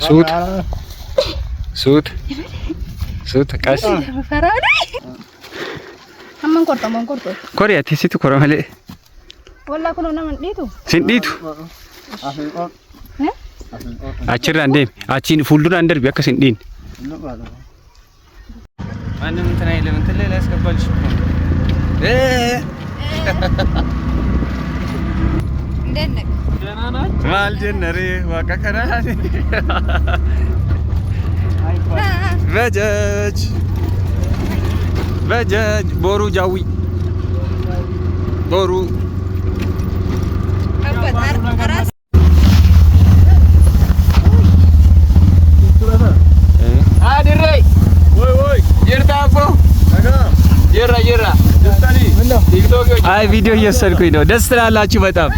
Suut qas. Amman korto. Kori ati situ kora malee. Walla kuno naman dhiitu. Sin dhiitu. Achirraan deemi. Achiin fuulduraan darbi akka sin dhiin. Maanni mintana elementallee laas kabbalchu. Ndenne. Maal jennare waaqa kanaani. Bajaj boru jawi. Boru. Aras. Dirre. Woi. Jirta apa? Jira. Destani. TikTok. Ay video እየወሰድኩኝ ነው። ደስ ትላላችሁ በጣም።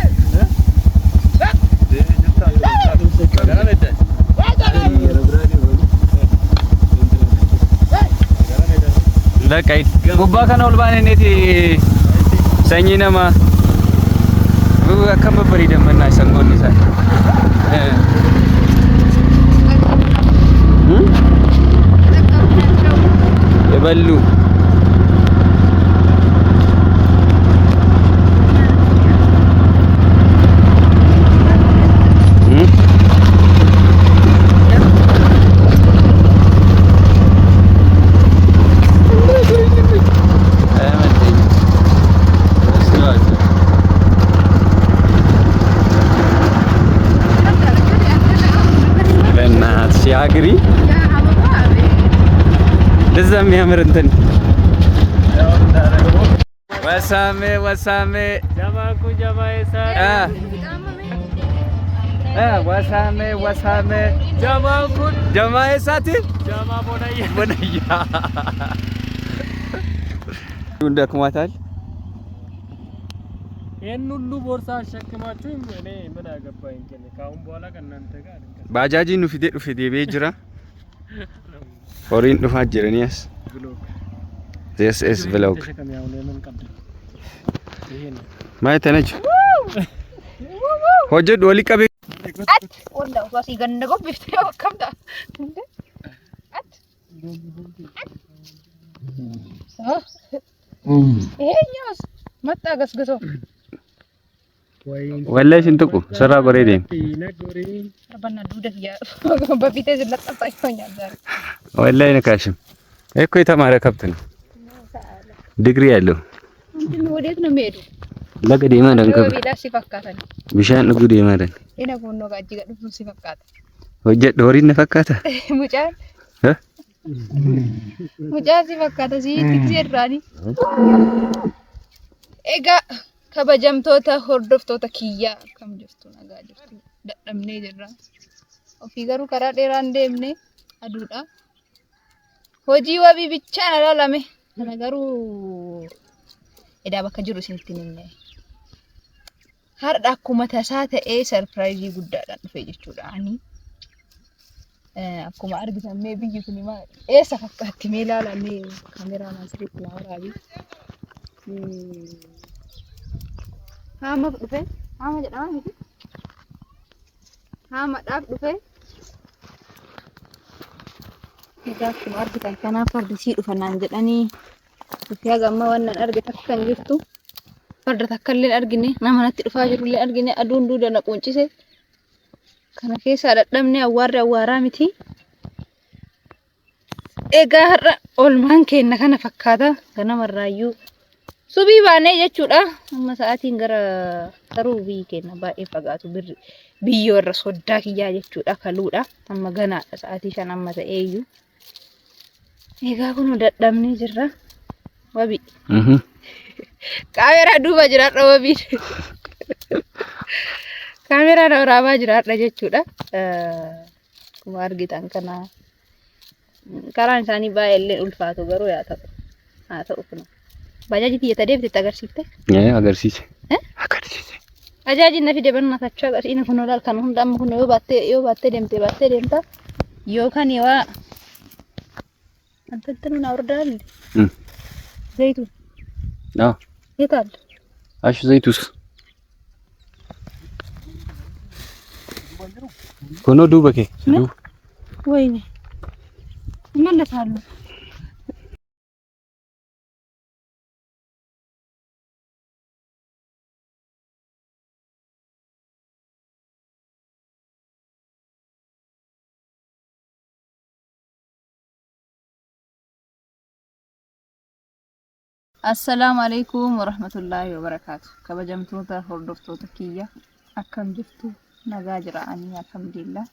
በቃ ጉባ ከነው ልባኔ ሰኚ ነማ akkam bareeda mannaa sangoon isaa eballu ሲያግሪ ለዛም ያምር እንትን ወሳሜ ጀማኩ ጀማይሳ ወሳሜ ጀማኩ ጀማይሳቲ ጀማ ቦነያ እንደክማታል ይሄን ሁሉ ቦርሳ አሸክማችሁ እኔ ምን አገባኝ ግን ካሁን በኋላ ከእናንተ ጋር ባጃጂ ነው ፊቴ ዴቤ ጅራ ኦሪን ዱፋ ጅረኒያስ this is vlog ማይ ተነጅ ሆጀድ ወሊ ቀቤ አት ወንዳው ዋሲ ገነጎ ቢፍቴ ወከምታ አት ይሄኛውስ መጣ ገስግሶ ወላሂ ሽንጥቁ ስራ ጎሬ ረበና ዱደት ያ በፊቴ ዝለጣጣኛል ዛሬ ወላሂ ነካሽም እኮ የተማረ ከብት ነው ዲግሪ ያለው እንዴ ወዴት ነው የሚሄዱ ለገዴ ማደን ከብ ቢላሲ ፈካታኝ ቢሻን ጉዴ ማደን እኔ ጎኖ ጋጂ ገድፉ ሲፈካታ ወጀ ዶሪ ነፈካታ ሙጫ ሲፈካታ ሲትክሲራኒ ኤጋ kabajamtoota hordoftoota kiyyaa akkam jirtu nagaa jirtu dadhabnee jirra ofii garuu karaa dheeraan deemne aduudha hojii wabii bichaan alaalame kana garuu edaa bakka jiru isinitti himne har'a akkuma tasaa ta'ee sarpiraayizii guddaadhaan dhufe jechuudha ani akkuma argitan mee biyyi kun maal eessa fakkaatti mee ilaalamee kaameraan asirratti na waraabi Hama dhufe hama jedhama miti hama dhaaf dhufe egaa akkuma argitan kanaaf fardi sii dhufannaan jedhanii dhufee gamma wannan arge takka hin jirtu farda takka illee argine nama natti dhufaa jiru illee argine aduun duuda na quncise kana keessa dadhabne awwaaraa miti egaa har'a olmaan keenna kana fakkaata ganamarraayyuu subii baanee jechuudha amma sa'aatiin gara taruu biyyi keenya baay'ee fagaatu biyyoo irra soddaa kiyyaa jechuudha kaluudha amma ganaadha sa'aatii 5 amma ta'eeyyu egaa kun dadhabnee jirra wabi kaameraa duuba jiraadha wabi kaameraa waraabaa jiraadha jechuudha kuma argitan kana karaan isaanii baay'ee ulfaatu garuu haa ta'u kun bajaji tiyya deebite agarsiifte agarsiise ajaji na fide banna tacha agarsiina kun wal kan hunda amma kun yoo baatte deemta yoo kan yoo antantu na ordal ዘይቱን የታል አሽ ዘይቱስ ኮኖ ዱበኬ ወይኔ እመለሳለሁ። السلام عليكم ورحمة الله وبركاته. كبجمتوتا هردفتوتا كيا أكم جفتو نجاجر عني الحمد لله.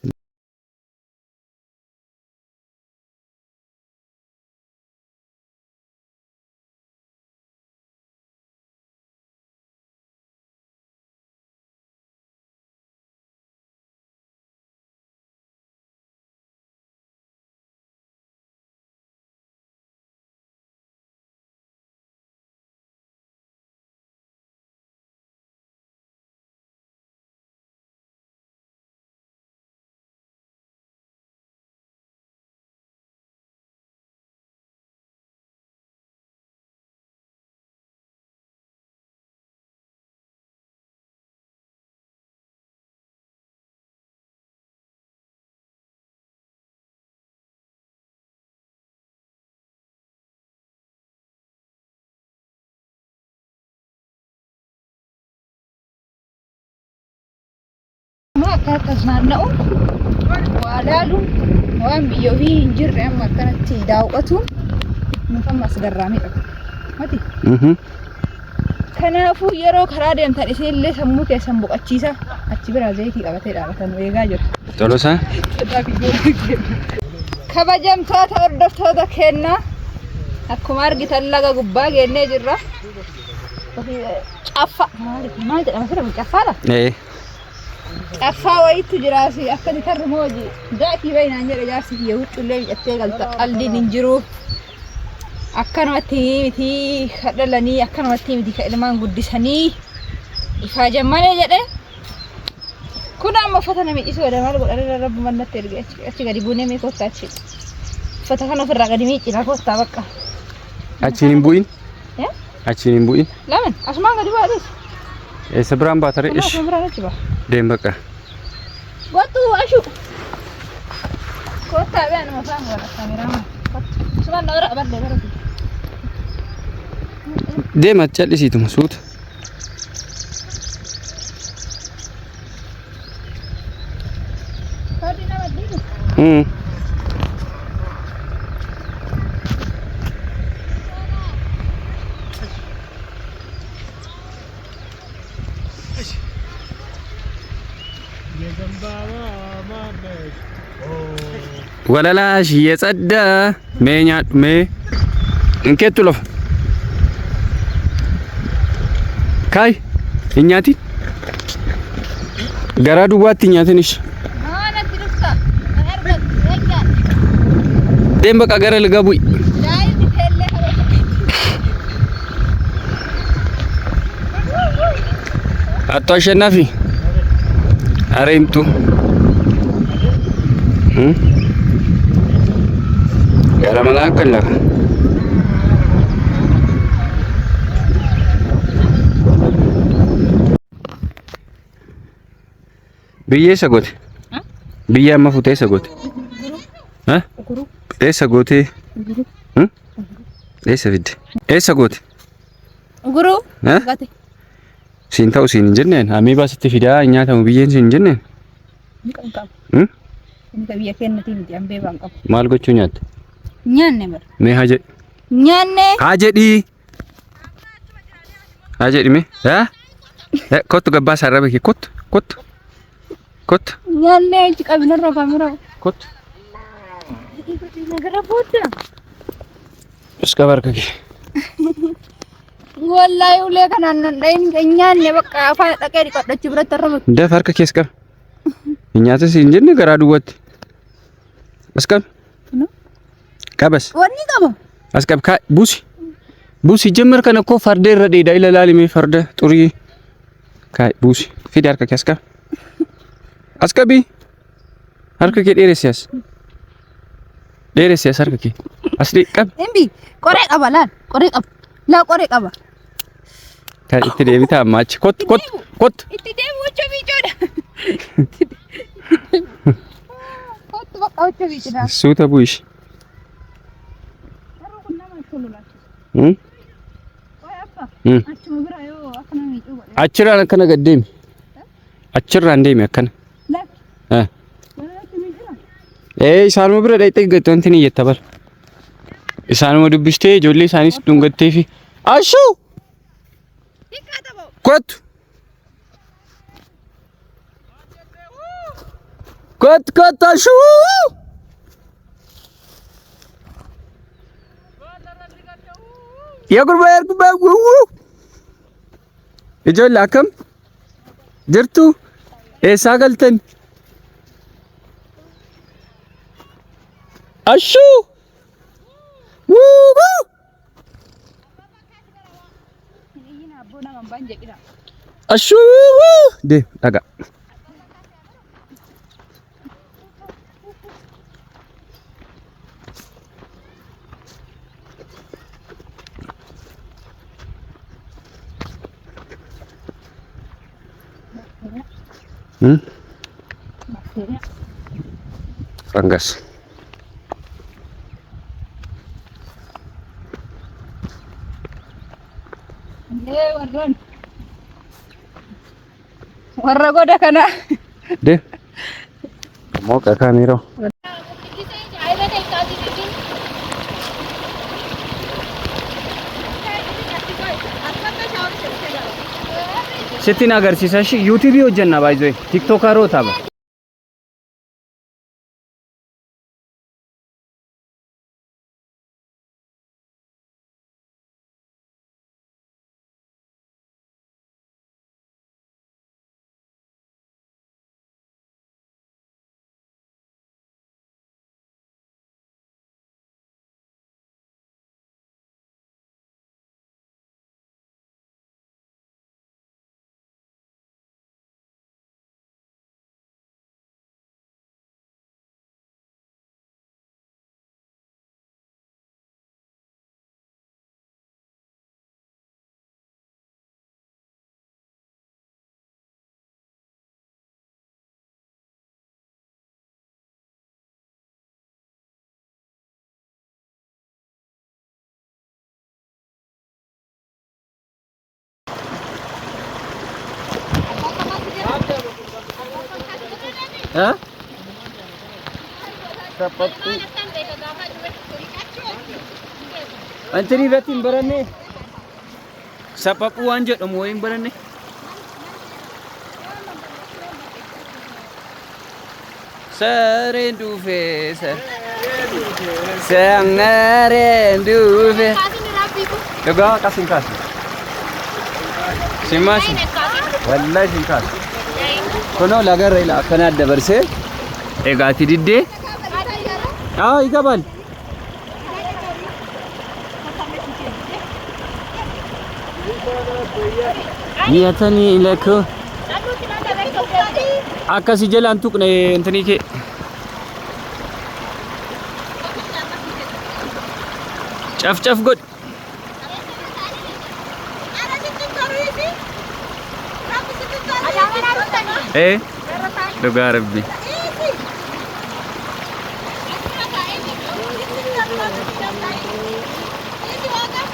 كاتسنانو والالو وان بيوهي انجر اما كانت داوقتون مفمس درامي ماتي كنافو يرو كرا ديمتان اسيلله سمو كيسن بوقچيسا اچ برا زيتي قبته دابتن ويغا جر تولوسا كبجمتا تردفتوتا كينا اكو مارغيتن لغا غبا گينه جرا ጫፋ ማለት ነው ጫፋላ ጫፋ ወይ ትጅራሲ አከን ተርሞጂ ዳቲ በይና እንጀራ ጃርሲ የውጭ ላይ እተጋል ተቀልዲን እንጅሩ አከንወቲ ሚቲ ከደለኒ አከንወቲ ሚቲ ከልማን ጉዲሰኒ ይፋጀማለ ጀደ ኩና መፈተነ ሚጭስ ወደ ማል ጎደረ ረብ መነት ይርገች እቺ ጋዲ ቡኔ ሚኮታች ፈተከነ ፍራ ጋዲ ሚጭና ኮታ በቃ አቺኒም ቡይን አቺኒም ቡይን ለምን አስማን ጋዲ ባዲስ ሰብራን ባተረ እሺ ደም በቃ ወጡ አሹ ኮታ ቢያን መፋን ወራ ካሜራማ ስማን ነው ረባ ደረሰ ደም አጨልሲቱ ሱት ካዲና ወዲዱ ወለላሽ የጸዳ ሜኛ ሜ እንከቱ ለፍ ካይ እኛቲ ገራዱ ዋትኛ ትንሽ ማለት ድርሳ አርበት ረጋ ደም በቃ ገረ ልገቡይ ዳይ ዲቴል አቶ አሸናፊ አሬምቱ ያለ መላከለ ብዬ ሰጎት ብዬ ማፉቴ ሰጎት ሰጎቴ ሰፊድ ሰጎት ጉሩ ጋቴ ሲንታው ሲን እንጀነን አሜባ ስትፊዳ እኛ ተሙ ብዬን ሲን እንጀነን እንከቢያ ከነቲ እንዲ አምቤባን ቀብ ማልጎቹኛት ኛን ነበር ሜ ሀጀ ኛን ሀጀዲ ሀጀዲ ሜ ኮት ገባ ሰረበኪ ኮት ኮት ኮት ኛን እጅ ቀብነራ ካሜራ ኮት ነገር ቦታ እስከ በርከኪ ወላሂ ወለ ከናን እንደኝ ኛን በቃ አፋ ጠቀሪ ቀደች ብረት ተረበ ደፈርከኪ እስከ እኛተስ እንጀነ ገራዱወት እስከ ቀበስ ወኒ ቀበ አስቀብ ቡሲ ጀመር ከነኮ ፈርደ ረደ ዳይላላሊ ሜ ፈርደ ጡሪ ካይ ቡሲ ፊድ አርከ አስቀቢ አርከ ዴሬሲያስ አርከ አስዲ ቀብ እምቢ ቆሬ ቀባላል ቆሬ ቀብ ላ ቆሬ ቀባ ካይ ኢት ዴቢታ ማች ኮት ኢት ዴም ወቾ ቢጆዳ ኮት በቃዎች ቢጭዳ ሱተ ቡይሽ አሩኩና ማሽሉላችሁ ወይ አባ አቹ ብራዮ አከና ሚጩ አችራን ከነ ገደም አችራ እንደም ያከነ ለክ ኢሳኑ ብረ ዳይጠግ እንትን እየተባለ ኢሳኑ ወድብሽቴ ጆሌ ሳኒስ ዱንገቴፊ አሹ ይካተበው ኮት ኮት ኮት አሹ የጉርባ ወው እጆላ ከም ድርቱ ኤሳገልተን አሹ ወው አሹ ደ ዳጋ ፈንገስ ወረጎደ ከና ደ ሞቀ ካሜራው ሲቲን አገርሲሳሽ ዩቲዩብ ወጀና ባይዞይ ቲክቶከር ወታባ ሰपत्ती अंतरी रतिन बरने सपपु अंजे मोइन बरने सरेंदुफे संगरेंदुफे लगा कासिंकास सिमास वल्लाhi सिंकास कोनो लगा रेला कना दबरसे एगाती दिदे አዎ ይገባል ኒያተኒ ለኮ አካሲ ጀላንቱቅ ነው እንትኒኬ ጨፍጨፍ ጎድ ለጋርቢ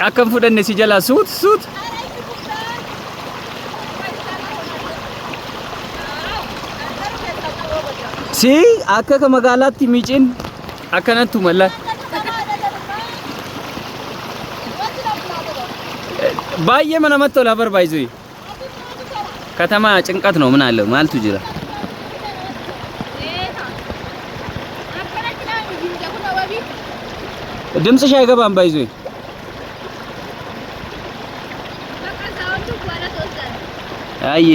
akkam fudhanne si jala suut si akka ka magaalatti miicin akkanattu malla baay'ee mana namatti tola barbaayisu ከተማ ጭንቀት ነው ምን አለ ማልቱ ጅራ ድምጽሽ አይገባም ባይዙ አይ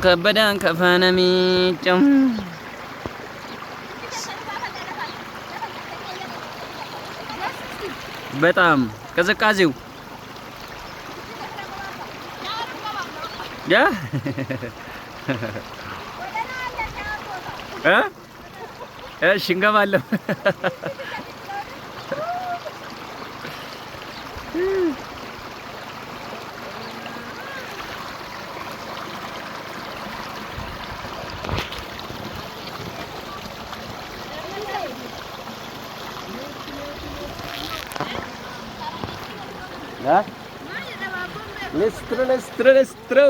ከበዳን ከፋነሚ ጨም በጣም ቅዝቃዜው ያ እሺ እንገባለን Ha? Lestro.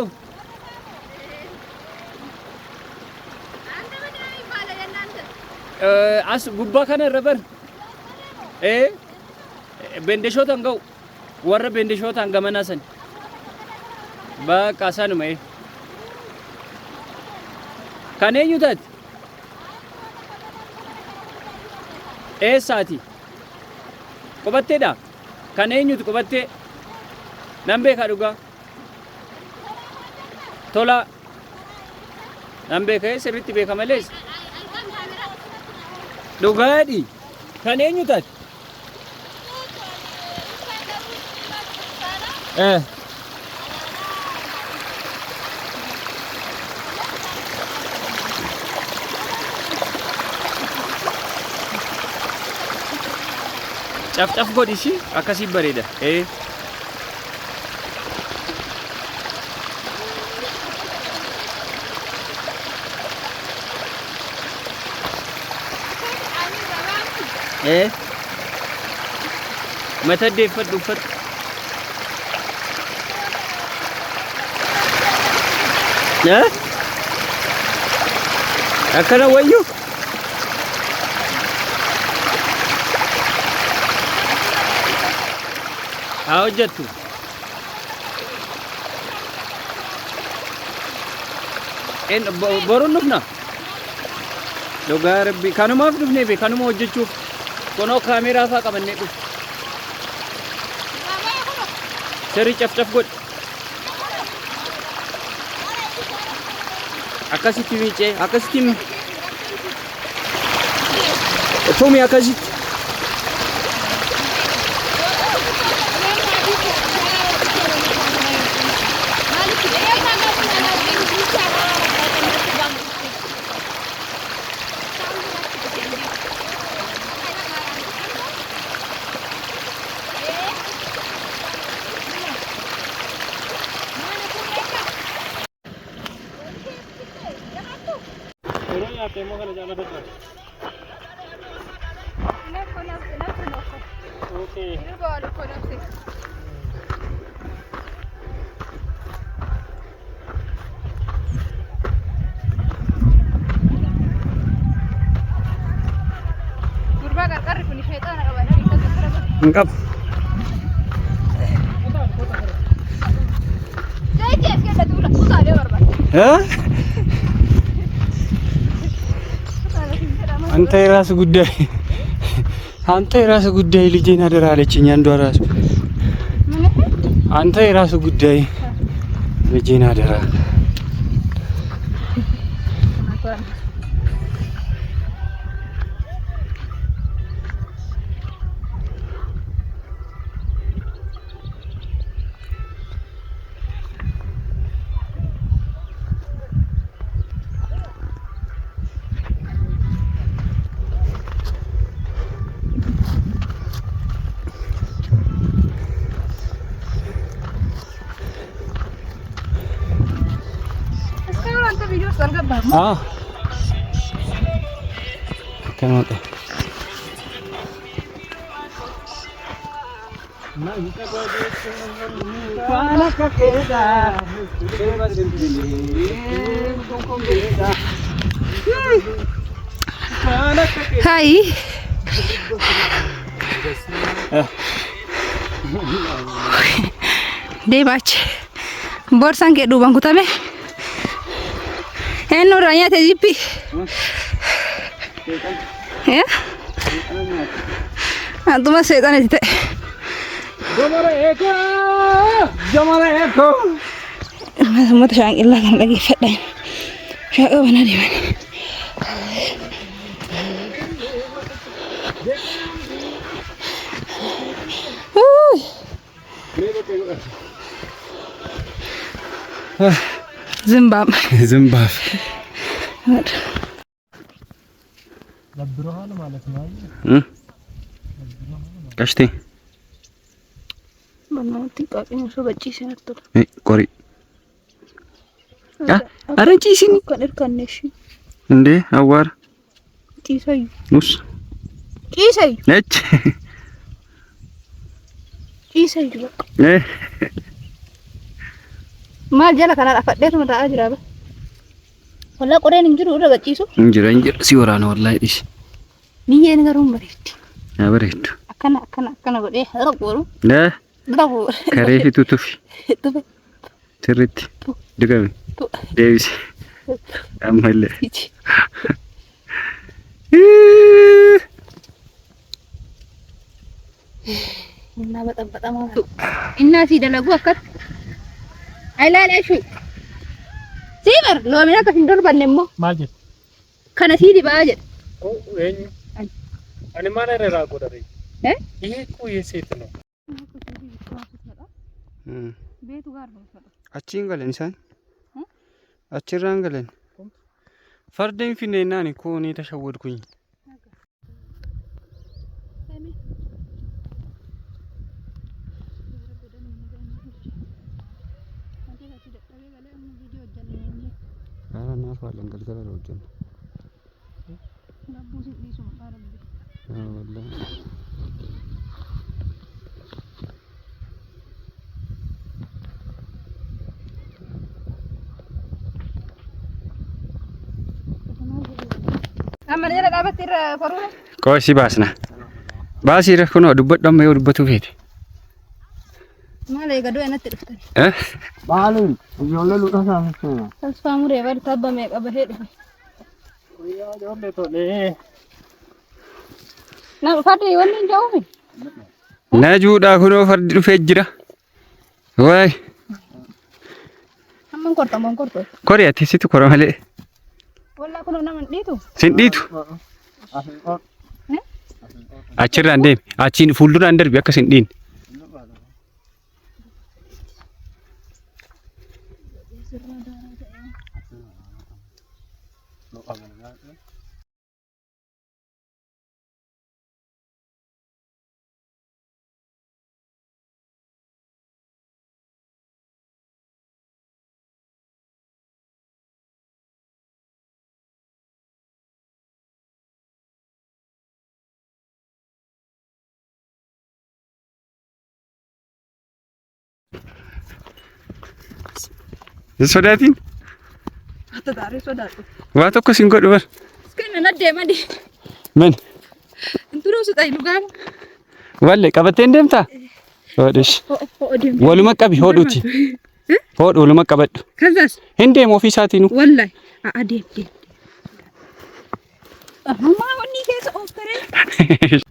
As gubba kana rabar. Bendeshota ngau. Warra bendeshota ngamana san. Ba kasanu mai. Kane yutat. Saati. Qubatte da. Kane nyut qubatte. Nambe kaduga. Tola. Nambe kay sirritti beekamales. Dugadi. Kane nyutat. Caf godhi si akkasi bareeda. Mata deeffadhu uffata. Akkana wayyu. Haa hojjettu. Boruun dhufna. Dhugaa rabbi kanumaaf dhufnee fi kanuma hojjechuuf kunoo kaameeraa fa'aa qabannee dhufu. Sirrii caf godhi. Akkasitti miicee akkasitti tumi akkasitti. Engkap. አንተ የራስ ጉዳይ ልጄን አደራ አለችኝ አንዷ ራሱ አንተ የራስ ጉዳይ ልጄን አደራ Kenapa? Hai. Debach. Borsan ke dubang kutame. Eno ranya tejipi. Ya? Antum masih setan itu. Jamara eko. Semua terang ilah kan lagi fat dah. Siapa mana di mana? Zimbab. ለብሮሃን ማለት ነው። ቀሽቴ በእናንተ ቃቀኝ ሰው በጪስ ነጥቶ ቆሪ አረ ጪሲኒ ከነሽ እንዴ አዋር ጪሳዩ ኑስ ጪሳዩ ነች Isa juga. Maal jala kana dhafadheetu mataa jira ba. Wallahi qoreen hin jiru irra gachiisu. Injira si waraana wallahi dhis. Biyyeen garuun bareetti. Yaa bareeddu. Akkana godhee haroo qoru. Bravo. Karee fi tutufi. Tufi. Sirriitti. Digame. Deebisi. Ammallee. Inna baxaxama. Inna si dalagu akkat. Ay laala shui. Sibar loomina ka hindor bannemmo. Maal jedhu? Kana si dibaa jedha. Eenyu? Ani maal irraa godhare? Ihe kuyee seetu no. Beetu gaarba. Achiin galan isaan? Achirraan galan? Fardeen finneennaan koonii tashawwadkuኝ. Naaf haalan galgala hojjennu. Labbuusin dhiisuma qaarabbi. Wallahi. Amma jala dhaabatti irra koruu. Qoosii baasna. Baasiira kunoo dubbadhu amma yoo dubbatu feete. Maal eegaduu enatti dhuftani? Maaliin? Ijoollee luqaa saafachuu. Tasfaa muree bari tabba meeqa bahee dhufe. Guyyaa ijoollee tolee. Na fardi wanni hin ja'uumi? Na juudhaa kunoo fardi dhufee jira. Waay. Hamman korta mon korto. Kori ati situ kora malee. Wallaa kunoo nama hin dhiitu. Sin dhiitu. Achirraan deemi. Achiin fuulduraan darbi akka sin dhiin. Sodaatiin? Hatta taaree sodaatu. Waa tokko sin godhu bar. Iskana na deema di. Men. Inturuu su ta'i dhugaama. Walle qabatteen deemtaa? Hodhish. Waluma qabi hodhuuti. Hodhu waluma qabadhu. Kazaas. Hin deemu ofii isaatiinu. Wallahi. Deem. Ammaa wanni keessa ooftaree.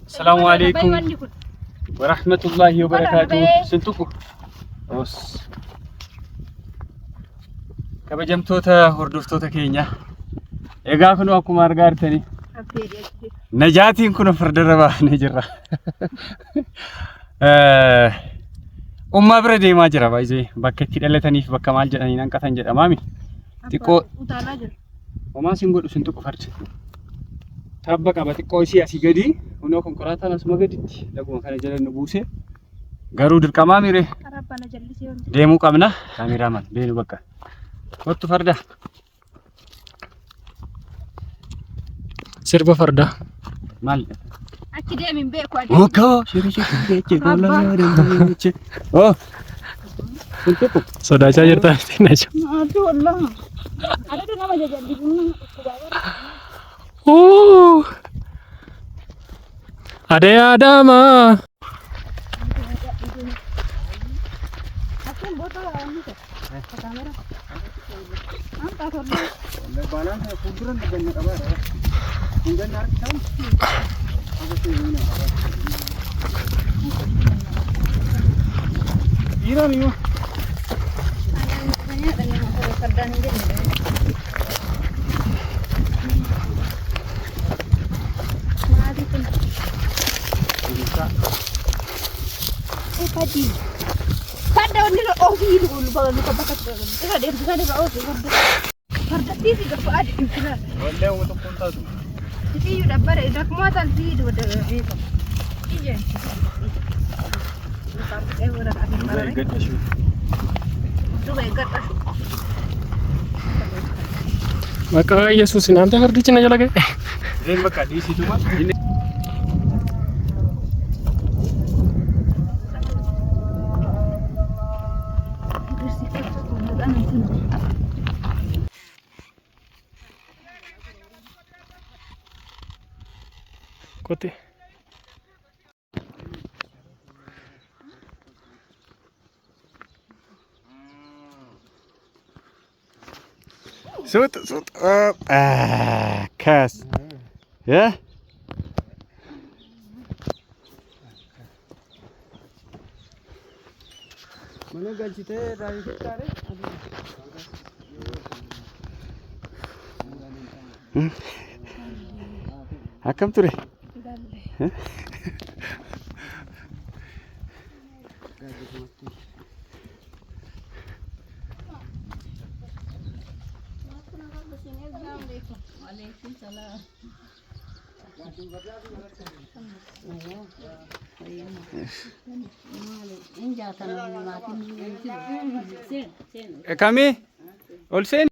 Assalaamu alaykum wa rahmatullahi wa barakaatuh. Sintuku. Os. Kabajamtoota hordoftoota keenya. Egaa kun akkuma argaa jirtanii. Najaatiin kun fardarra baanee jirra. Ummaa bira deemaa jira baay'ee bakka itti dhalataniif bakka maal jedhanii hanqatan jedhamaami. Xiqqoo utaalaa jira. homaa sin godhu sin tuqu fardi. Tabba qaba xiqqoo isii asii gadi kunoo konkolaataan asuma gaditti laguma kana jala nu buuse. Garuu dirqamaa mire deemuu qabna. Kaameramaan deemu bakka. Kottu farda. Sirba farda. Maal? Achi deemin beeku adi. Oka, shiri gola. Oh. Kuntuku. Sodaachaa jirtaa nacha. Aduh Allah. Ada tu nama jajan di sini. Ada Adama. Asin botol ini tu. Kamera. Apa korban? Lebaran saya kuburan dengan kabar. Hingga narik kan? Apa sih ini? Ira ni mah. Banyak banyak orang kerja ni je. Mari pun. Bisa. Tadi. Kada ni lo oh hidu lu bawa lu kabakat. Ira dia bisa dia oh hidu. Kerja TV ke ada di sana. Boleh untuk kontak tu. TV dah bare dah kematan hidu dah itu. Iya. Orang ada Very good issue. tu begat lah. Maka Yesus nanti harus Cina aja lagi. Ini bakal di situ mah. Ini. Kote. Sut. Kas. Ya. Mana galchite ravi fittare? Akkam ture? Kami? Ol seen?